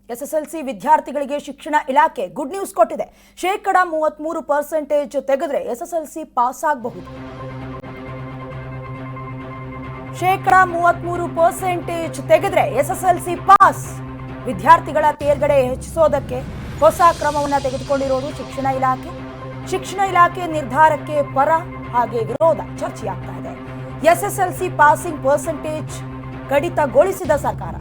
SSLC ವಿದ್ಯಾರ್ಥಿಗಳಿಗೆ ಶಿಕ್ಷಣ ಇಲಾಖೆ ಗುಡ್ ನ್ಯೂಸ್ ಕೊಟ್ಟಿದೆ. 33% ತೆಗೆದ್ರೆ SSLC ಪಾಸ್ ಆಗಬಹುದು. 33% ತೆಗೆದ್ರೆ SSLC ಪಾಸ್. ವಿದ್ಯಾರ್ಥಿಗಳ ತೇರ್ಗಡೆ ಹೆಚ್ಚಿಸೋದಕ್ಕೆ ಹೊಸ ಕ್ರಮವನ್ನು ತೆಗೆದುಕೊಂಡಿರೋದು ಶಿಕ್ಷಣ ಇಲಾಖೆ. ಶಿಕ್ಷಣ ಇಲಾಖೆ ನಿರ್ಧಾರಕ್ಕೆ ಪರ ಹಾಗೆ ವಿರೋಧ ಚರ್ಚೆಯಾಗ್ತಾ ಇದೆ. SSLC ಪಾಸಿಂಗ್ ಪರ್ಸೆಂಟೇಜ್ ಕಡಿತಗೊಳಿಸಿದ ಸರ್ಕಾರ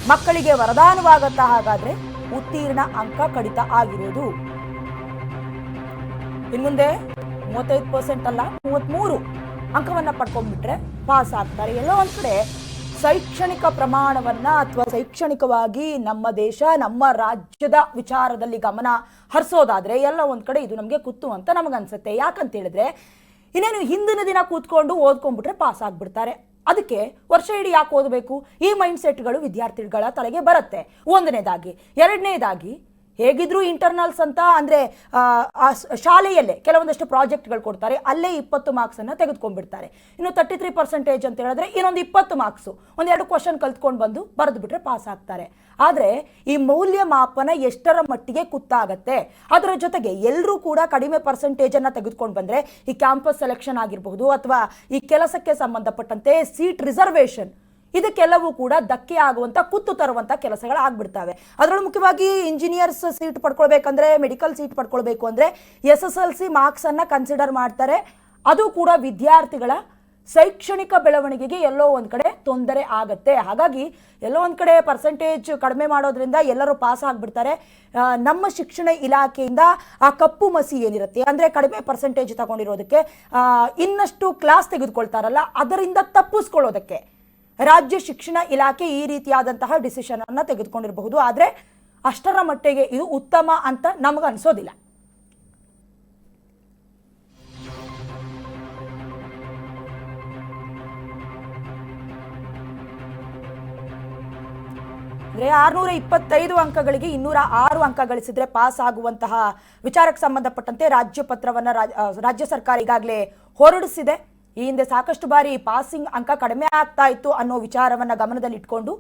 ಮಕ್ಕಳಿಗೆ ವರದಾನವಾಗತ್ತಾ? ಹಾಗಾದ್ರೆ ಉತ್ತೀರ್ಣ ಅಂಕ ಕಡಿತ ಆಗಿರೋದು. ಇನ್ಮುಂದೆ 35% ಅಲ್ಲ 33 ಅಂಕವನ್ನ ಪಡ್ಕೊಂಡ್ಬಿಟ್ರೆ ಪಾಸ್ ಆಗ್ತಾರೆ. ಎಲ್ಲೋ ಒಂದ್ ಕಡೆ ಶೈಕ್ಷಣಿಕ ಪ್ರಮಾಣವನ್ನ ಅಥವಾ ಶೈಕ್ಷಣಿಕವಾಗಿ ನಮ್ಮ ದೇಶ ನಮ್ಮ ರಾಜ್ಯದ ವಿಚಾರದಲ್ಲಿ ಗಮನ ಹರಿಸೋದಾದ್ರೆ ಎಲ್ಲ ಒಂದ್ ಕಡೆ ಇದು ನಮಗೆ ಕುತ್ತು ಅಂತ ನಮಗನ್ಸುತ್ತೆ. ಯಾಕಂತ ಹೇಳಿದ್ರೆ ಇನ್ನೇನು ಹಿಂದಿನ ದಿನ ಕೂತ್ಕೊಂಡು ಓದ್ಕೊಂಡ್ಬಿಟ್ರೆ ಪಾಸ್ ಆಗ್ಬಿಡ್ತಾರೆ. ಅದಕ್ಕೆ ವರ್ಷ ಇಡೀ ಯಾಕೆ ಓದಬೇಕು? ಈ ಮೈಂಡ್ ಸೆಟ್ಗಳು ವಿದ್ಯಾರ್ಥಿಗಳ ತಲೆಗೆ ಬರುತ್ತೆ. ಒಂದನೇದಾಗಿ. ಎರಡನೇದಾಗಿ ಹೇಗಿದ್ರು ಇಂಟರ್ನಲ್ಸ್ ಅಂತ ಅಂದರೆ ಶಾಲೆಯಲ್ಲೇ ಕೆಲವೊಂದಷ್ಟು ಪ್ರಾಜೆಕ್ಟ್ಗಳು ಕೊಡ್ತಾರೆ, ಅಲ್ಲೇ 20 ಮಾರ್ಕ್ಸನ್ನು ತೆಗೆದುಕೊಂಡ್ಬಿಡ್ತಾರೆ. ಇನ್ನು 33% ಅಂತ ಹೇಳಿದ್ರೆ ಇನ್ನೊಂದು 20 ಮಾರ್ಕ್ಸು ಒಂದೆರಡು ಕ್ವಶನ್ ಕಲ್ತ್ಕೊಂಡು ಬಂದು ಬರೆದು ಬಿಟ್ರೆ ಪಾಸ್ ಆಗ್ತಾರೆ. ಆದರೆ ಈ ಮೌಲ್ಯಮಾಪನ ಎಷ್ಟರ ಮಟ್ಟಿಗೆ ಕುತ್ತಾಗತ್ತೆ? ಅದರ ಜೊತೆಗೆ ಎಲ್ಲರೂ ಕೂಡ ಕಡಿಮೆ ಪರ್ಸೆಂಟೇಜನ್ನು ತೆಗೆದುಕೊಂಡು ಬಂದರೆ ಈ ಕ್ಯಾಂಪಸ್ ಸೆಲೆಕ್ಷನ್ ಆಗಿರಬಹುದು ಅಥವಾ ಈ ಕೆಲಸಕ್ಕೆ ಸಂಬಂಧಪಟ್ಟಂತೆ ಸೀಟ್ ರಿಸರ್ವೇಷನ್ ಇದಕ್ಕೆಲ್ಲವೂ ಕೂಡ ಧಕ್ಕೆ ಆಗುವಂಥ ಕುತ್ತು ತರುವಂಥ ಕೆಲಸಗಳಾಗ್ಬಿಡ್ತವೆ. ಅದರಲ್ಲೂ ಮುಖ್ಯವಾಗಿ ಇಂಜಿನಿಯರ್ಸ್ ಸೀಟ್ ಪಡ್ಕೊಳ್ಬೇಕಂದ್ರೆ ಮೆಡಿಕಲ್ ಸೀಟ್ ಪಡ್ಕೊಳ್ಬೇಕು ಅಂದರೆ SSLC ಮಾರ್ಕ್ಸನ್ನು ಕನ್ಸಿಡರ್ ಮಾಡ್ತಾರೆ. ಅದು ಕೂಡ ವಿದ್ಯಾರ್ಥಿಗಳ ಶೈಕ್ಷಣಿಕ ಬೆಳವಣಿಗೆಗೆ ಎಲ್ಲೋ ಒಂದು ಕಡೆ ತೊಂದರೆ ಆಗತ್ತೆ. ಹಾಗಾಗಿ ಎಲ್ಲೋ ಒಂದು ಕಡೆ ಪರ್ಸೆಂಟೇಜ್ ಕಡಿಮೆ ಮಾಡೋದ್ರಿಂದ ಎಲ್ಲರೂ ಪಾಸ್ ಆಗಿಬಿಡ್ತಾರೆ. ನಮ್ಮ ಶಿಕ್ಷಣ ಇಲಾಖೆಯಿಂದ ಆ ಕಪ್ಪು ಮಸಿ ಏನಿರುತ್ತೆ ಅಂದರೆ ಕಡಿಮೆ ಪರ್ಸೆಂಟೇಜ್ ತಗೊಂಡಿರೋದಕ್ಕೆ ಇನ್ನಷ್ಟು ಕ್ಲಾಸ್ ತೆಗೆದುಕೊಳ್ತಾರಲ್ಲ, ಅದರಿಂದ ತಪ್ಪಿಸ್ಕೊಳ್ಳೋದಕ್ಕೆ ರಾಜ್ಯ ಶಿಕ್ಷಣ ಇಲಾಖೆ ಈ ರೀತಿಯಾದಂತಹ ಡಿಸಿಷನ್ ಅನ್ನು ತೆಗೆದುಕೊಂಡಿರಬಹುದು. ಆದರೆ ಅಷ್ಟರ ಮಟ್ಟಿಗೆ ಇದು ಉತ್ತಮ ಅಂತ ನಮಗೆ ಅನಿಸೋದಿಲ್ಲ. ಅಂದರೆ 625 ಅಂಕಗಳಿಗೆ 206 ಅಂಕ ಗಳಿಸಿದ್ರೆ ಪಾಸ್ ಆಗುವಂತಹ ವಿಚಾರಕ್ಕೆ ಸಂಬಂಧಪಟ್ಟಂತೆ ರಾಜ್ಯ ಪತ್ರವನ್ನು ರಾಜ್ಯ ಸರ್ಕಾರ ಈಗಾಗಲೇ ಹೊರಡಿಸಿದೆ. ಈ ಹಿಂದೆ ಸಾಕಷ್ಟು ಬಾರಿ ಪಾಸಿಂಗ್ ಅಂಕ ಕಡಿಮೆ ಆಗ್ತಾ ಇತ್ತು ಅನ್ನೋ ವಿಚಾರವನ್ನು ಗಮನದಲ್ಲಿ ಇಟ್ಕೊಂಡು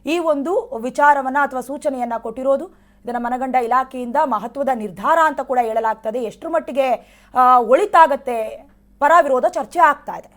ಈ ಒಂದು ವಿಚಾರವನ್ನು ಅಥವಾ ಸೂಚನೆಯನ್ನು ಕೊಟ್ಟಿರೋದು. ಇದನ್ನು ಮನಗಂಡ ಇಲಾಖೆಯಿಂದ ಮಹತ್ವದ ನಿರ್ಧಾರ ಅಂತ ಕೂಡ ಹೇಳಲಾಗ್ತದೆ. ಎಷ್ಟರ ಮಟ್ಟಿಗೆ ಒಳಿತಾಗತ್ತೆ, ಪರ ವಿರೋಧ ಚರ್ಚೆ ಆಗ್ತಾ ಇದೆ.